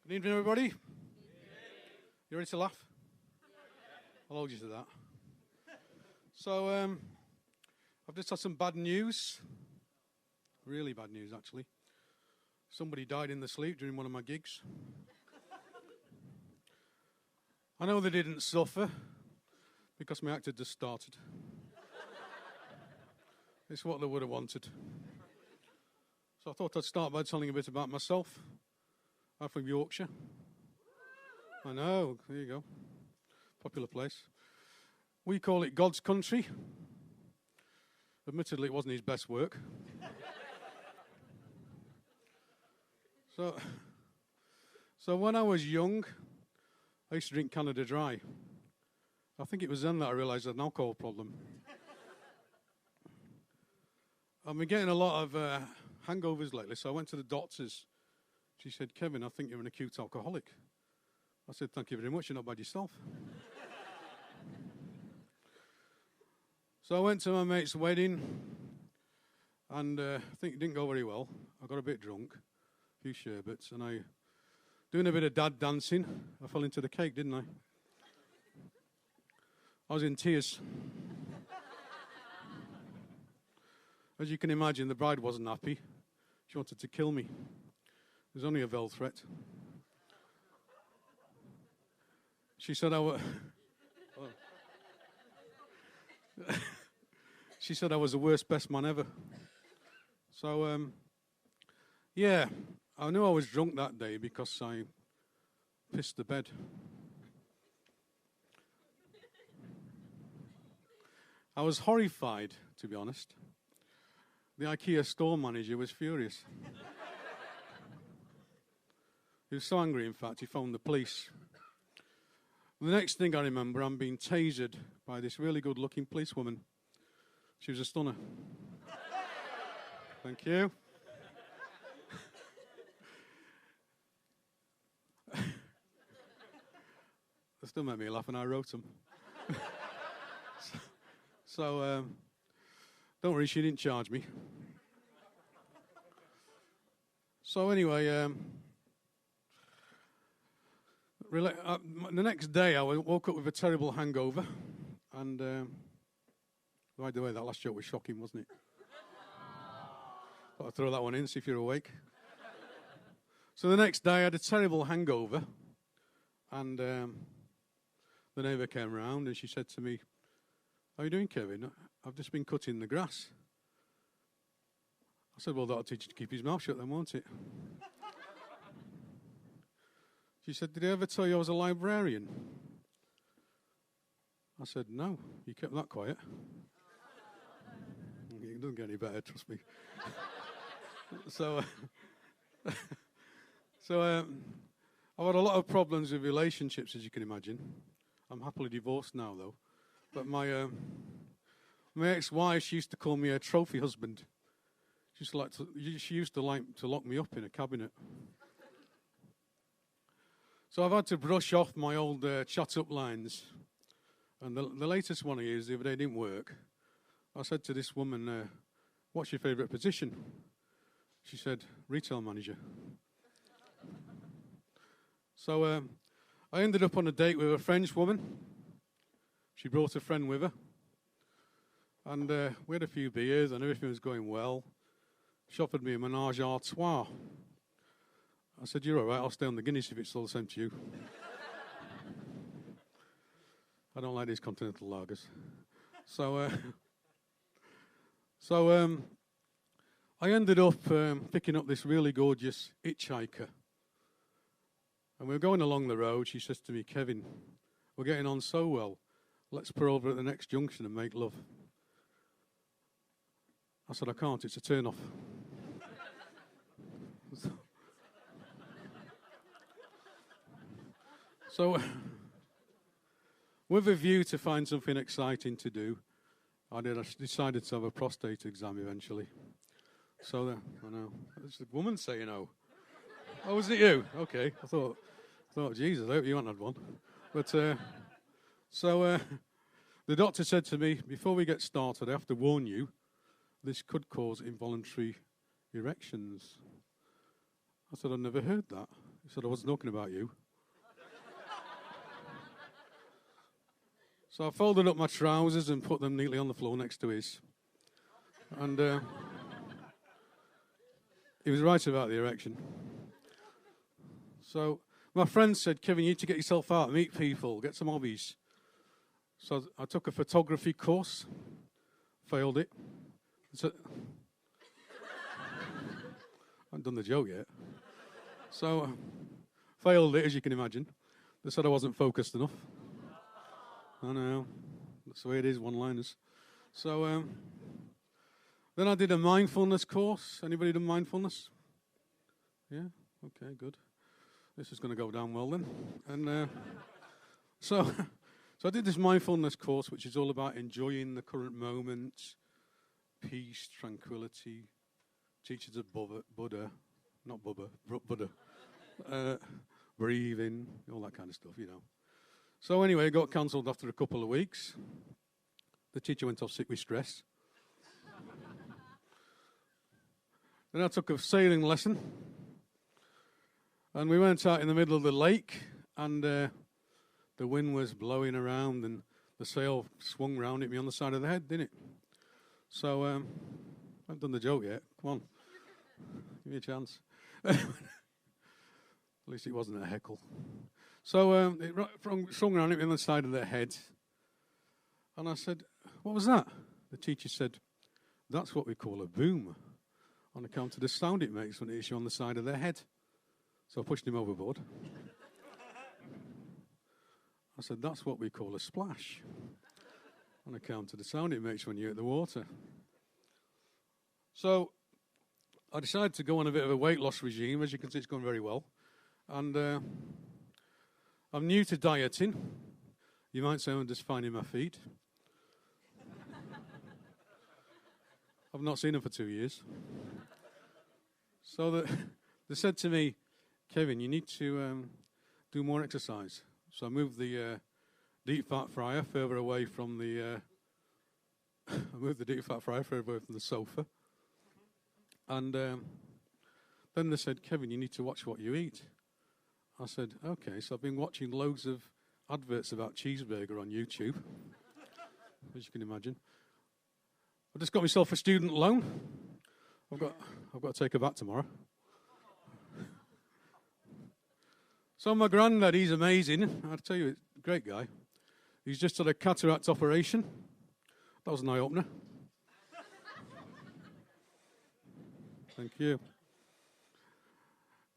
Good evening, everybody. You ready to laugh? I'll hold you to that. So, I've just had some bad news. Really bad news, actually. Somebody died in their sleep during one of my gigs. I know they didn't suffer because my act had just started. It's what they would have wanted. So I thought I'd start by telling a bit about myself. I'm from Yorkshire. I know, there you go. Popular place. We call it God's country. Admittedly, it wasn't his best work. So when I was young, I used to drink Canada Dry. I think it was then that I realised I had an alcohol problem. I've been getting a lot of hangovers lately, so I went to the doctors. She said, "Kevin, I think you're an acute alcoholic." I said, "Thank you very much, you're not bad yourself." So I went to my mate's wedding, and I think it didn't go very well. I got a bit drunk, a few sherbets, and doing a bit of dad dancing, I fell into the cake, didn't I? I was in tears. As you can imagine, the bride wasn't happy. She wanted to kill me. It was only a veiled threat. She said she said I was the worst best man ever. So, yeah, I knew I was drunk that day because I pissed the bed. I was horrified, to be honest. The IKEA store manager was furious. He was so angry, in fact, he phoned the police. The next thing I remember, I'm being tasered by this really good-looking policewoman. She was a stunner. Thank you. They still made me laugh, and I wrote them. So, don't worry, she didn't charge me. So anyway, the next day I woke up with a terrible hangover, and by the way, that last joke was shocking, wasn't it? Thought I'd throw that one in, see if you're awake. So the next day I had a terrible hangover, and the neighbour came round and she said to me, "How are you doing, Kevin? I've just been cutting the grass." I said, "Well, that'll teach you to keep his mouth shut then, won't it?" She said, "Did I ever tell you I was a librarian?" I said, "No, you kept that quiet." It doesn't get any better, trust me. So I've had a lot of problems with relationships, as you can imagine. I'm happily divorced now, though. But my ex-wife, she used to call me a trophy husband. She used to like to lock me up in a cabinet. So I've had to brush off my old chat-up lines. And the latest one I used the other day didn't work. I said to this woman, "What's your favourite position?" She said, "Retail manager." So I ended up on a date with a French woman. She brought a friend with her. And we had a few beers and everything was going well. She offered me a menage a trois. I said, "You're all right, I'll stay on the Guinness if it's all the same to you." I don't like these continental lagers. So I ended up picking up this really gorgeous hitchhiker. And we were going along the road. She says to me, "Kevin, we're getting on so well. Let's pull over at the next junction and make love." I said, "I can't, it's a turn-off." So, with a view to find something exciting to do, I decided to have a prostate exam eventually. So, I know, it's the woman saying no. Oh, was it you? Okay, I thought, Jesus, I hope you haven't had one. But, the doctor said to me, "Before we get started, I have to warn you, this could cause involuntary erections." I said, "I've never heard that. He said, I wasn't talking about you. So I folded up my trousers and put them neatly on the floor next to his. And he was right about the erection. So my friend said, Kevin, you need to get yourself out, meet people, get some hobbies. So I took a photography course, failed it. So, I haven't done the joke yet. So failed it, as you can imagine. They said I wasn't focused enough. I know, that's the way it is, one-liners. So then I did a mindfulness course. Anybody done mindfulness? Yeah? Okay, good. This is going to go down well then. And so I did this mindfulness course, which is all about enjoying the current moment, peace, tranquility. Teaches of Buddha, not Bubba, Buddha. Breathing, all that kind of stuff, you know. So anyway, it got cancelled after a couple of weeks. The teacher went off sick with stress. Then I took a sailing lesson. And we went out in the middle of the lake, and the wind was blowing around, and the sail swung round, hit me on the side of the head, didn't it? So, I haven't done the joke yet. Come on. Give me a chance. At least it wasn't a heckle. So, it swung around, hit me on the side of the head. And I said, what was that? The teacher said, that's what we call a boom, on account of the sound it makes when it hits you on the side of the head. So I pushed him overboard. I said, that's what we call a splash, on account of the sound it makes when you hit the water. So I decided to go on a bit of a weight loss regime. As you can see, it's going very well. And I'm new to dieting. You might say I'm just finding my feet. I've not seen them for 2 years. So they said to me, Kevin, you need to do more exercise. So I moved the deep fat fryer further away from the sofa. And then they said, Kevin, you need to watch what you eat. I said, okay. So I've been watching loads of adverts about cheeseburger on YouTube, as you can imagine. I just got myself a student loan. I've got to take her back tomorrow. So my granddad, he's amazing. I'll tell you, great guy. He's just had a cataract operation. That was an eye-opener. Thank you.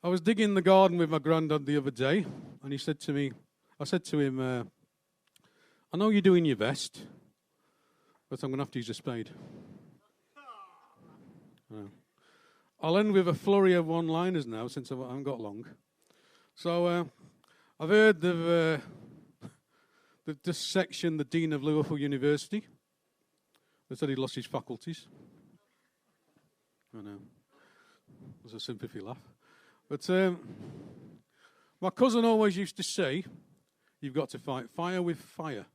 I was digging the garden with my granddad the other day, and he said to me, I said to him, I know you're doing your best, but I'm going to have to use a spade. I'll end with a flurry of one-liners now, since I haven't got long. So I've heard of this section, the Dean of Liverpool University. They said he lost his faculties. I know. It was a sympathy laugh. But my cousin always used to say, you've got to fight fire with fire,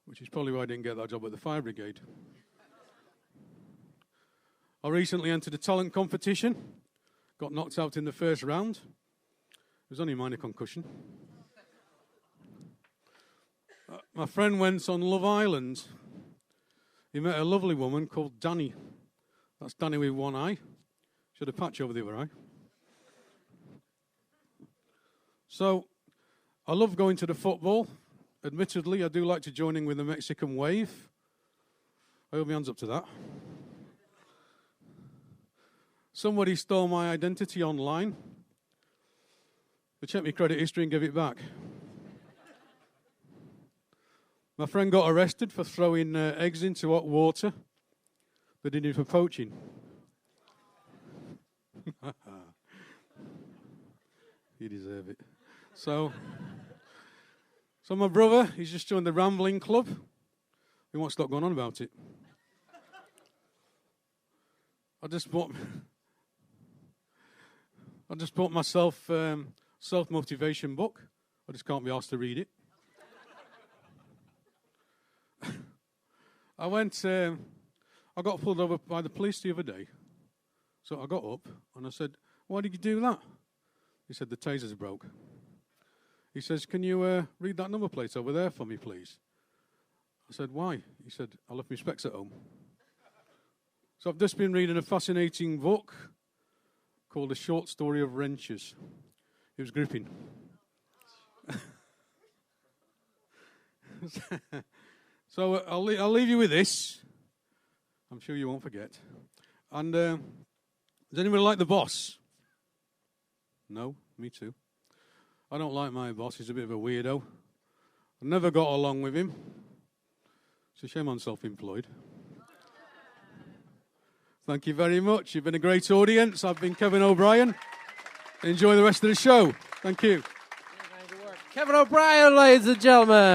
which is probably why I didn't get that job at the fire brigade. I recently entered a talent competition, got knocked out in the first round. It was only a minor concussion. My friend went on Love Island. He met a lovely woman called Danny. That's Danny with one eye. She had a patch over the other eye. So, I love going to the football. Admittedly, I do like to join in with the Mexican wave. I hold my hands up to that. Somebody stole my identity online. They checked my credit history and gave it back. My friend got arrested for throwing eggs into hot water. They did it for poaching. You deserve it. So my brother, he's just joined the Rambling Club. He won't stop going on about it. I just bought myself self-motivation book. I just can't be asked to read it. I got pulled over by the police the other day. So I got up and I said, why did you do that? He said, the taser's broke. He says, can you read that number plate over there for me, please? I said, why? He said, I left my specs at home. So I've just been reading a fascinating book called A Short Story of Wrenches. It was gripping. So I'll leave you with this. I'm sure you won't forget. And does anybody like the boss? No, me too. I don't like my boss. He's a bit of a weirdo. I never got along with him. It's a shame I'm self-employed. Thank you very much. You've been a great audience. I've been Kevin O'Brien. Enjoy the rest of the show. Thank you. Kevin O'Brien, ladies and gentlemen.